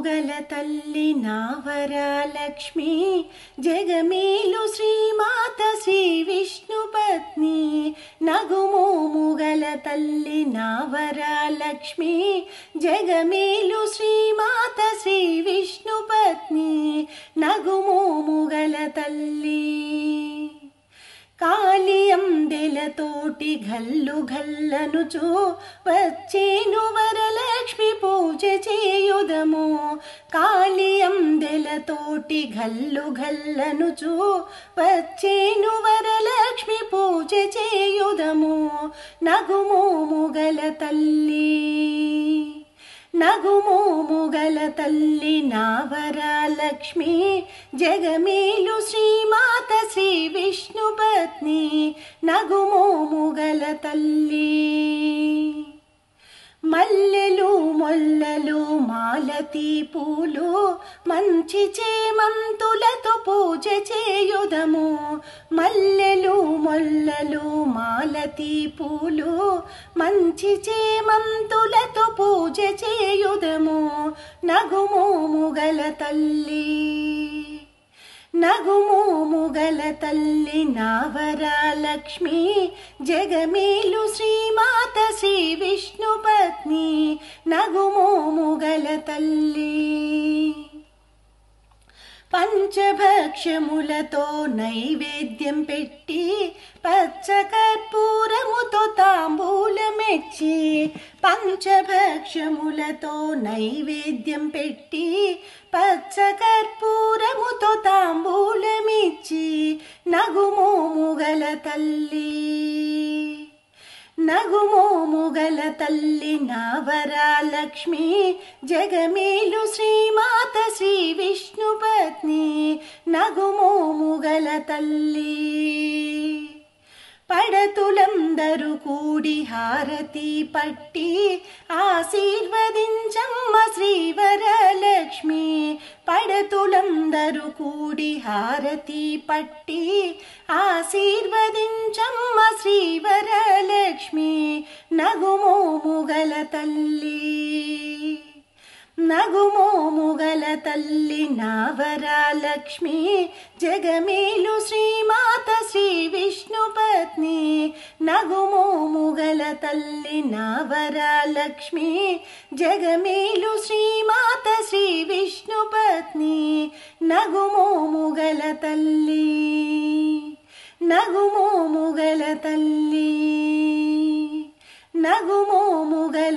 ముగల తల్లి నావరాలక్ష్మి జగమేలు శ్రీమాత శ్రీ విష్ణు పత్ని నగుమో ముగల తల్లి నావరాలక్ష్మి జగమేలు శ్రీమాత శ్రీ విష్ణు పత్ని నగుమో ముగల తల్లి కాళియందెలతోటి గల్లు గల్లనుచు వచ్చేను వరలక్ష్మి పూజ చేయుదము కాళియందెలతోటి గల్లు గల్లనుచు వచ్చేను వరలక్ష్మి పూజ చేయుదము నగుమో ముగల తల్లి నగుమో ముగల తల్లి నావరాలక్ష్మి జగమేలు శ్రీమాత శ్రీ విష్ణు పత్ని నగుమో ముగల తల్లి మల్లెలు మొల్లలు మాలతీ పూలు మంచి చేమంతులతో పూజ చేయుదము మల్లెలు మొల్లలు మాలతీ పూలు మంచి చేమంతులతో పూజ చేయుదము నగుమో ముగల తల్లి నగుమో ముగల తల్లి నావరాలక్ష్మి జగమేలు శ్రీమాత శ్రీ విష్ణు పత్ని నగుమో ముగల తల్లి పంచభక్షములతో నైవేద్యం పెట్టి పచ్చకర్పూరముతో తాంబూలమెచ్చి పంచభక్షములతో నైవేద్యం పెట్టి పచ్చకర్పూరముతో తాంబూలమిచ్చి నగుమో ముగల తల్లి నగుమో ముగల తల్లి నావరాలక్ష్మి జగమేలు శ్రీమాత శ్రీ విష్ణు పత్ని నగుమో ముగల తల్లి పడతులందరూ కూడి హారతి పట్టి ఆశీర్వదించమ్మ శ్రీవరలక్ష్మి పడతులందరూ కూడి హారతి పట్టి ఆశీర్వదించమ్మ శ్రీవరలక్ష్మి నగుమో ముగల తల్లి నగుమో ముగల తల్లి నావరాలక్ష్మి జగమేలు శ్రీమాత శ్రీ విష్ణు పత్ని నగుమో ముగల తల్లి నావరాలక్ష్మి జగమేలు శ్రీమాత శ్రీ విష్ణు పత్ని నగుమో ముగల తల్లి నగుమో ముగల తల్లి నగుమో ముగల